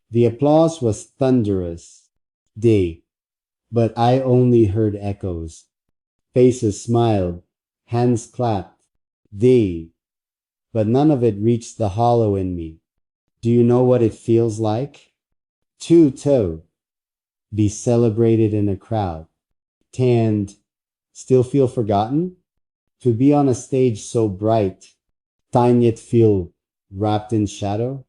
The applause was thunderous. They, but I only heard echoes. Faces smiled, hands clapped. They, but none of it reached the hollow in me. Do you know what it feels like? To be celebrated in a crowd. And still feel forgotten? To be on a stage so bright, time yet feel wrapped in shadow?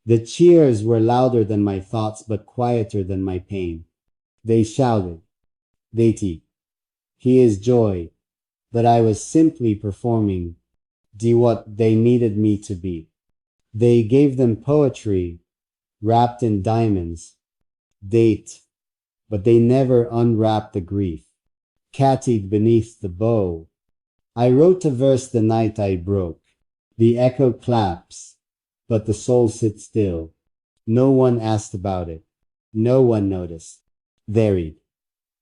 The cheers were louder than my thoughts, but quieter than my pain. They shouted, Deity, he is joy, but I was simply performing what they needed me to be. They gave them poetry wrapped in diamonds, date, but they never unwrapped the grief, cattied beneath the bow. I wrote a verse the night I broke. The echo claps, but the soul sits still. No one asked about it. No one noticed. Buried.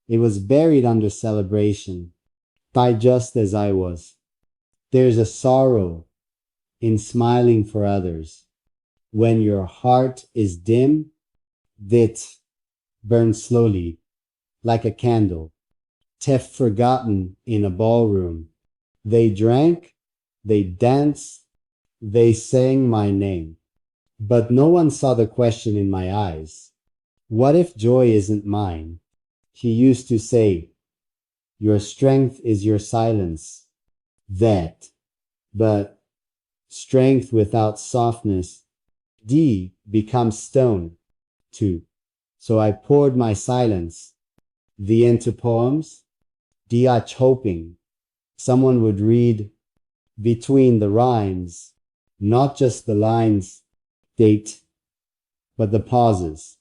It was buried under celebration, tied just as I was. There's a sorrow in smiling for others. When your heart is dim, it burns slowly, like a candle, left forgotten in a ballroom. They drank, they danced, they sang my name. But no one saw the question in my eyes. What if joy isn't mine? He used to say, your strength is your silence. That. But strength without softness, becomes stone, too. So I poured my silence, into poems, hoping someone would read between the rhymes, not just the lines, but the pauses,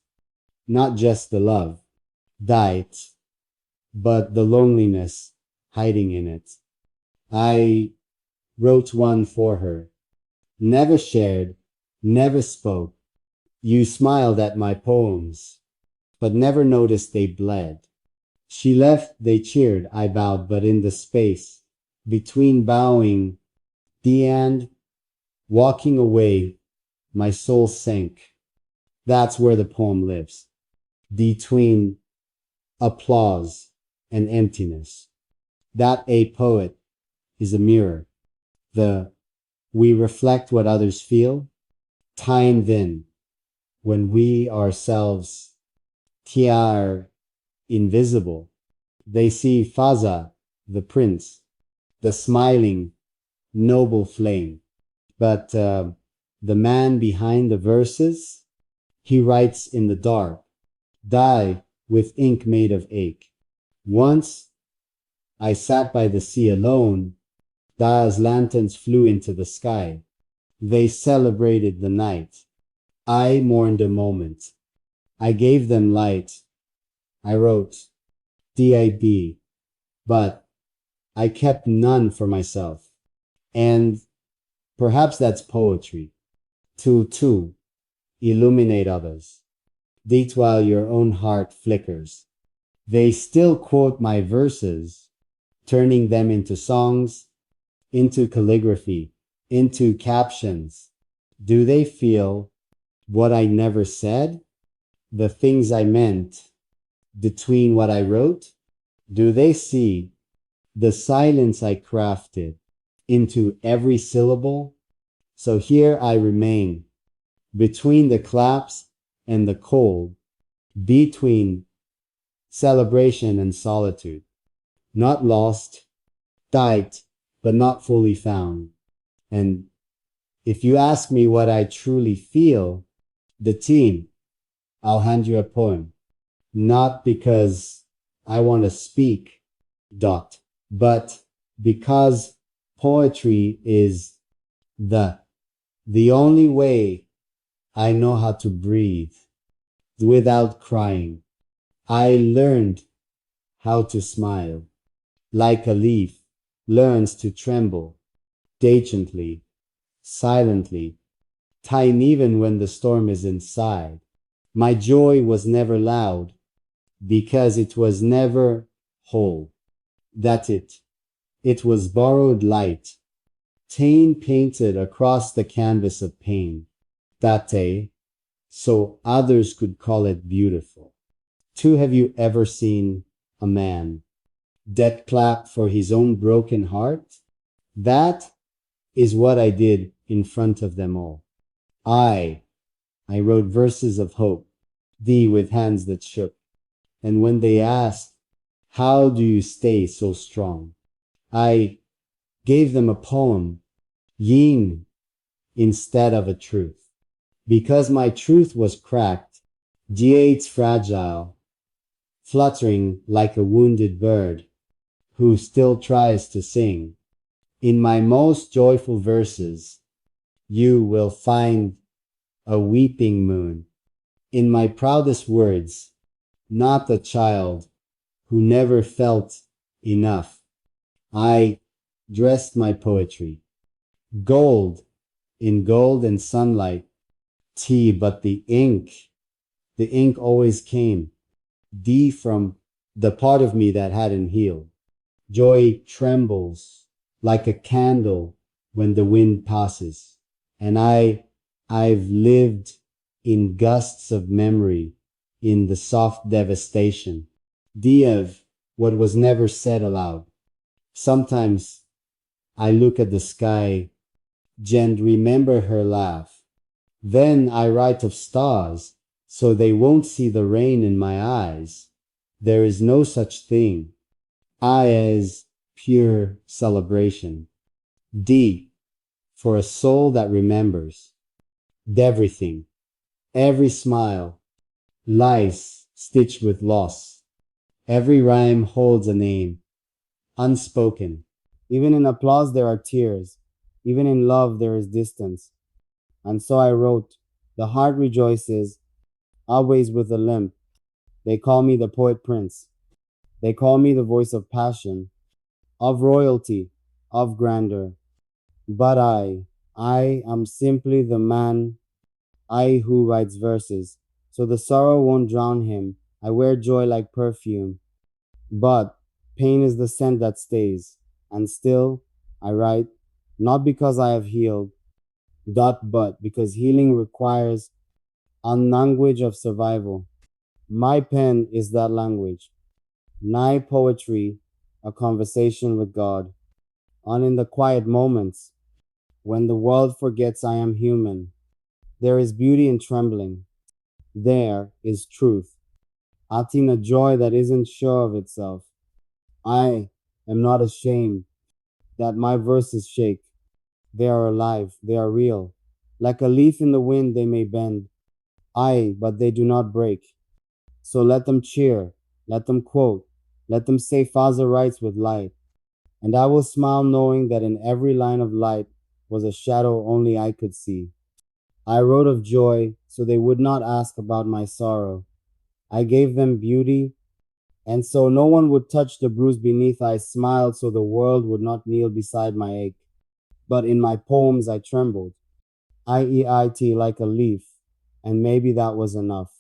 not just the love, died, but the loneliness hiding in it. I wrote one for her, never shared, never spoke. You smiled at my poems, but never noticed they bled. She left, they cheered, I bowed, but in the space between bowing, and walking away, my soul sank. That's where the poem lives, between applause and emptiness. That a poet is a mirror. We reflect what others feel. Time then, when we ourselves are invisible, they see Fazza, the prince, the smiling, noble flame. But the man behind the verses, he writes in the dark, die with ink made of ache. Once I sat by the sea alone. Da's lanterns flew into the sky. They celebrated the night. I mourned a moment. I gave them light. I wrote, DIB, but I kept none for myself. And perhaps that's poetry. To illuminate others. Date while your own heart flickers. They still quote my verses, turning them into songs, into calligraphy, into captions. Do they feel what I never said? The things I meant between what I wrote? Do they see the silence I crafted into every syllable? So here I remain, between the claps and the cold, between celebration and solitude, not lost, died, but not fully found. And if you ask me what I truly feel, the team, I'll hand you a poem. Not because I want to speak, but because poetry is the only way I know how to breathe without crying. I learned how to smile, like a leaf learns to tremble, patiently, silently, time even when the storm is inside. My joy was never loud, because it was never whole. It was borrowed light, painted across the canvas of pain. That so others could call it beautiful. Two, have you ever seen a man dead clap for his own broken heart? That is what I did in front of them all. I, I wrote verses of hope, thee with hands that shook. And when they asked, how do you stay so strong? I gave them a poem, yin, instead of a truth. Because my truth was cracked, G8's fragile, fluttering like a wounded bird who still tries to sing. In my most joyful verses, you will find a weeping moon. In my proudest words, not a child who never felt enough. I dressed my poetry. Gold in gold and sunlight, tea, but the ink always came. D from the part of me that hadn't healed. Joy trembles like a candle when the wind passes. And I've lived in gusts of memory, in the soft devastation. D of what was never said aloud. Sometimes I look at the sky and remember her laugh. Then I write of stars, so they won't see the rain in my eyes. There is no such thing. I as pure celebration. D, for a soul that remembers. Everything, every smile, lies stitched with loss. Every rhyme holds a name, unspoken. Even in applause there are tears. Even in love there is distance. And so I wrote, the heart rejoices, always with a limp. They call me the poet prince. They call me the voice of passion, of royalty, of grandeur. But I am simply the man, I who writes verses. So the sorrow won't drown him. I wear joy like perfume. But pain is the scent that stays. And still I write, not because I have healed, but because healing requires a language of survival. My pen is that language. My poetry, a conversation with God. And in the quiet moments, when the world forgets I am human, there is beauty in trembling. There is truth. Acting a joy that isn't sure of itself. I am not ashamed that my verses shake. They are alive. They are real. Like a leaf in the wind, they may bend. But they do not break. So let them cheer. Let them quote. Let them say Fazza writes with light. And I will smile knowing that in every line of light was a shadow only I could see. I wrote of joy so they would not ask about my sorrow. I gave them beauty, and so no one would touch the bruise beneath. I smiled so the world would not kneel beside my ache. But in my poems I trembled. I-E-I-T like a leaf, and maybe that was enough.